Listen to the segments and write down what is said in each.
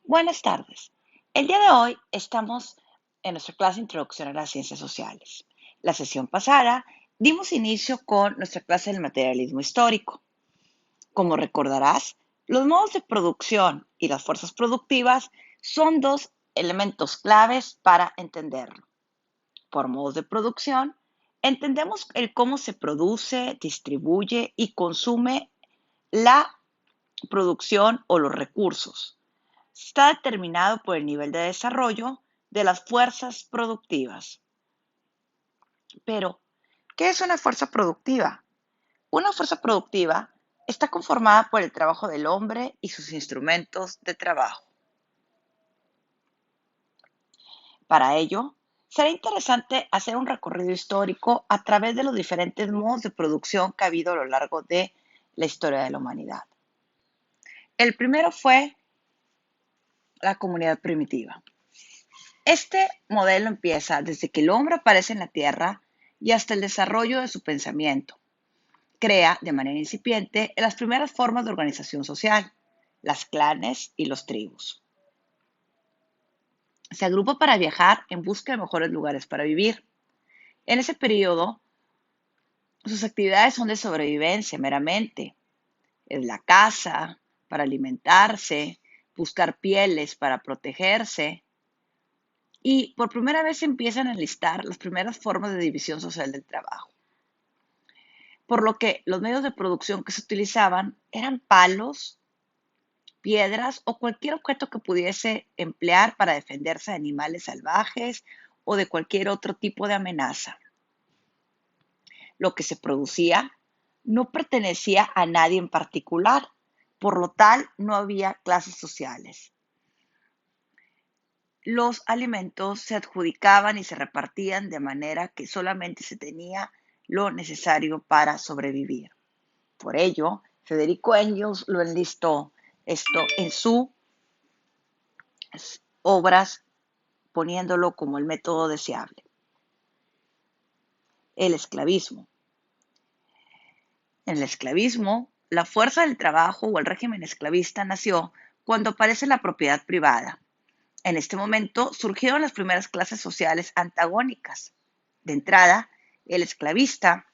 Buenas tardes. El día de hoy estamos en nuestra clase de Introducción a las Ciencias Sociales. La sesión pasada dimos inicio con nuestra clase del materialismo histórico. Como recordarás, los modos de producción y las fuerzas productivas son dos elementos claves para entenderlo. Por modos de producción, entendemos el cómo se produce, distribuye y consume la producción o los recursos. Está determinado por el nivel de desarrollo de las fuerzas productivas. Pero, ¿qué es una fuerza productiva? Una fuerza productiva está conformada por el trabajo del hombre y sus instrumentos de trabajo. Para ello, será interesante hacer un recorrido histórico a través de los diferentes modos de producción que ha habido a lo largo de la historia de la humanidad. El primero fue la comunidad primitiva. Este modelo empieza desde que el hombre aparece en la Tierra y hasta el desarrollo de su pensamiento. Crea de manera incipiente las primeras formas de organización social, las clanes y los tribus. Se agrupa para viajar en busca de mejores lugares para vivir. En ese periodo, sus actividades son de sobrevivencia meramente. Es la caza para alimentarse, buscar pieles para protegerse, y por primera vez se empiezan a enlistar las primeras formas de división social del trabajo. Por lo que los medios de producción que se utilizaban eran palos, piedras o cualquier objeto que pudiese emplear para defenderse de animales salvajes o de cualquier otro tipo de amenaza. Lo que se producía no pertenecía a nadie en particular, por lo tal no había clases sociales. Los alimentos se adjudicaban y se repartían de manera que solamente se tenía lo necesario para sobrevivir. Por ello, Federico Engels lo enlistó esto en sus obras, poniéndolo como el método deseable. El esclavismo. En el esclavismo, la fuerza del trabajo o el régimen esclavista nació cuando aparece la propiedad privada. En este momento surgieron las primeras clases sociales antagónicas. De entrada, el esclavista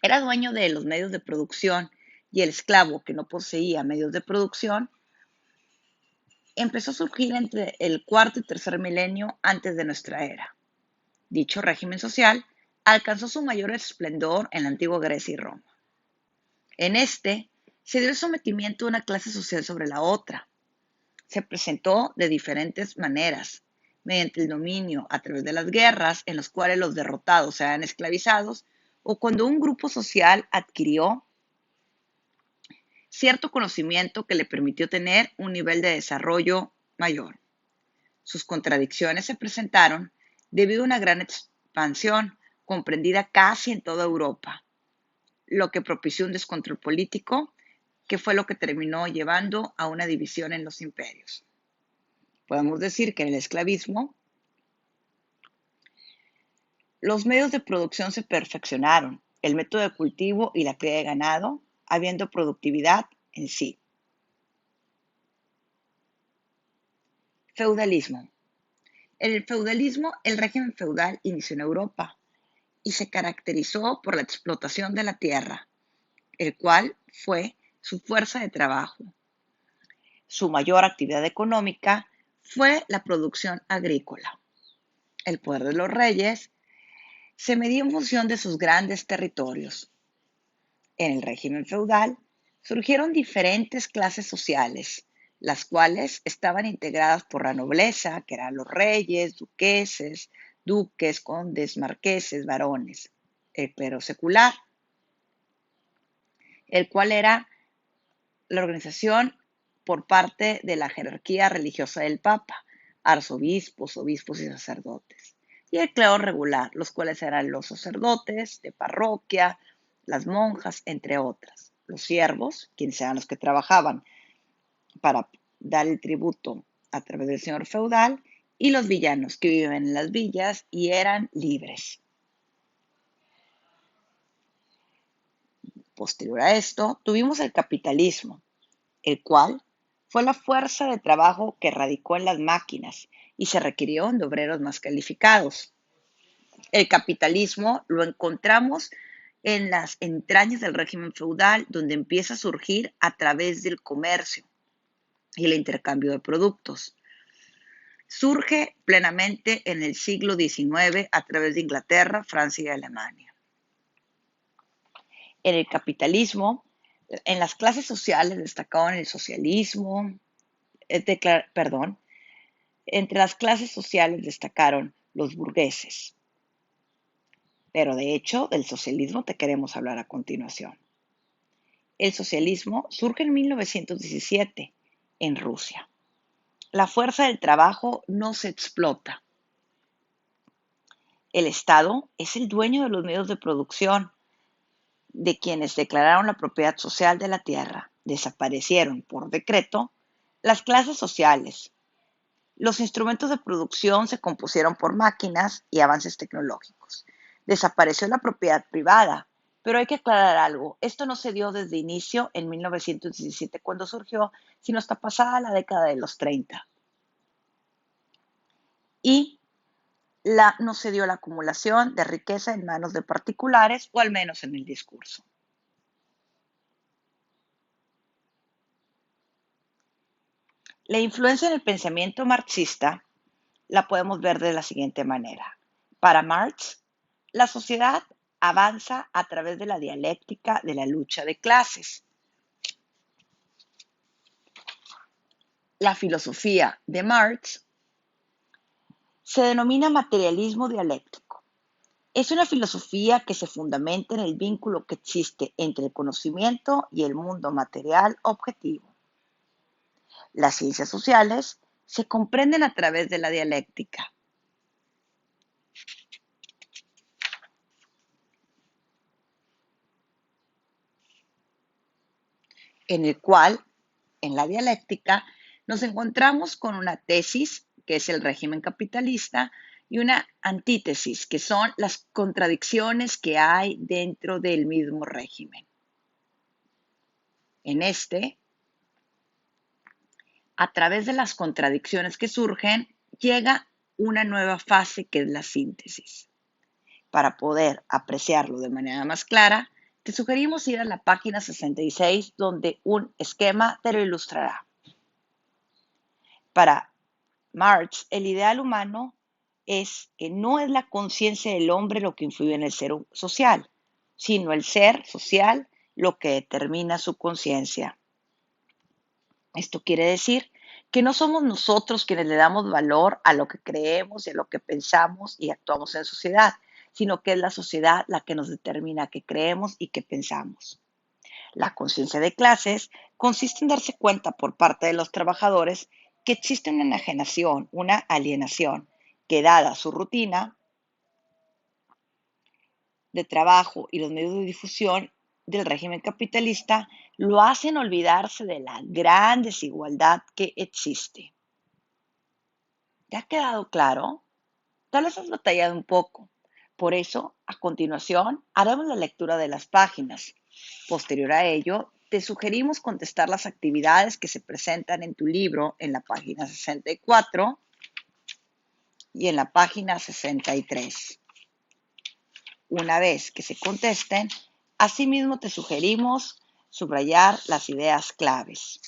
era dueño de los medios de producción y el esclavo, que no poseía medios de producción, empezó a surgir entre el cuarto y tercer milenio antes de nuestra era. Dicho régimen social alcanzó su mayor esplendor en la antigua Grecia y Roma. En este se dio el sometimiento de una clase social sobre la otra. Se presentó de diferentes maneras, mediante el dominio a través de las guerras, en las cuales los derrotados eran esclavizados, o cuando un grupo social adquirió cierto conocimiento que le permitió tener un nivel de desarrollo mayor. Sus contradicciones se presentaron debido a una gran expansión comprendida casi en toda Europa, lo que propició un descontrol político que fue lo que terminó llevando a una división en los imperios. Podemos decir que en el esclavismo los medios de producción se perfeccionaron, el método de cultivo y la cría de ganado, habiendo productividad en sí. Feudalismo. En el feudalismo, el régimen feudal inició en Europa y se caracterizó por la explotación de la tierra, el cual fue su fuerza de trabajo. Su mayor actividad económica fue la producción agrícola. El poder de los reyes se medía en función de sus grandes territorios. En el régimen feudal surgieron diferentes clases sociales, las cuales estaban integradas por la nobleza, que eran los reyes, duqueses, duques, condes, marqueses, varones, el clero secular, el cual era la organización por parte de la jerarquía religiosa del Papa, arzobispos, obispos y sacerdotes. Y el clero regular, los cuales eran los sacerdotes de parroquia, las monjas, entre otras. Los siervos, quienes eran los que trabajaban para dar el tributo a través del señor feudal, y los villanos, que viven en las villas y eran libres. Posterior a esto, tuvimos el capitalismo, el cual Fue la fuerza de trabajo que radicó en las máquinas y se requirieron de obreros más calificados. El capitalismo lo encontramos en las entrañas del régimen feudal, donde empieza a surgir a través del comercio y el intercambio de productos. Surge plenamente en el siglo XIX a través de Inglaterra, Francia y Alemania. En el capitalismo, en las clases sociales destacaban el socialismo, entre las clases sociales destacaron los burgueses. Pero de hecho, del socialismo te queremos hablar a continuación. El socialismo surge en 1917 en Rusia. La fuerza del trabajo no se explota. El Estado es el dueño de los medios de producción, de quienes declararon la propiedad social de la tierra. Desaparecieron por decreto las clases sociales. Los instrumentos de producción se compusieron por máquinas y avances tecnológicos. Desapareció la propiedad privada, pero hay que aclarar algo. Esto no se dio desde inicio en 1917 cuando surgió, sino hasta pasada la década de los 30. Y no se dio la acumulación de riqueza en manos de particulares, o al menos en el discurso. La influencia en el pensamiento marxista la podemos ver de la siguiente manera. Para Marx, la sociedad avanza a través de la dialéctica de la lucha de clases. La filosofía de Marx se denomina materialismo dialéctico. Es una filosofía que se fundamenta en el vínculo que existe entre el conocimiento y el mundo material objetivo. Las ciencias sociales se comprenden a través de la dialéctica. En el cual, en la dialéctica, nos encontramos con una tesis, que es el régimen capitalista, y una antítesis, que son las contradicciones que hay dentro del mismo régimen. En este, a través de las contradicciones que surgen, llega una nueva fase que es la síntesis. Para poder apreciarlo de manera más clara, te sugerimos ir a la página 66, donde un esquema te lo ilustrará. Para Marx, el ideal humano es que no es la conciencia del hombre lo que influye en el ser social, sino el ser social lo que determina su conciencia. Esto quiere decir que no somos nosotros quienes le damos valor a lo que creemos y a lo que pensamos y actuamos en sociedad, sino que es la sociedad la que nos determina qué creemos y qué pensamos. La conciencia de clases consiste en darse cuenta por parte de los trabajadores que existe una enajenación, una alienación, que dada su rutina de trabajo y los medios de difusión del régimen capitalista, lo hacen olvidarse de la gran desigualdad que existe. ¿Te ha quedado claro? Tal vez has batallado un poco. Por eso, a continuación, haremos la lectura de las páginas. Posterior a ello, te sugerimos contestar las actividades que se presentan en tu libro en la página 64 y en la página 63. Una vez que se contesten, asimismo te sugerimos subrayar las ideas claves.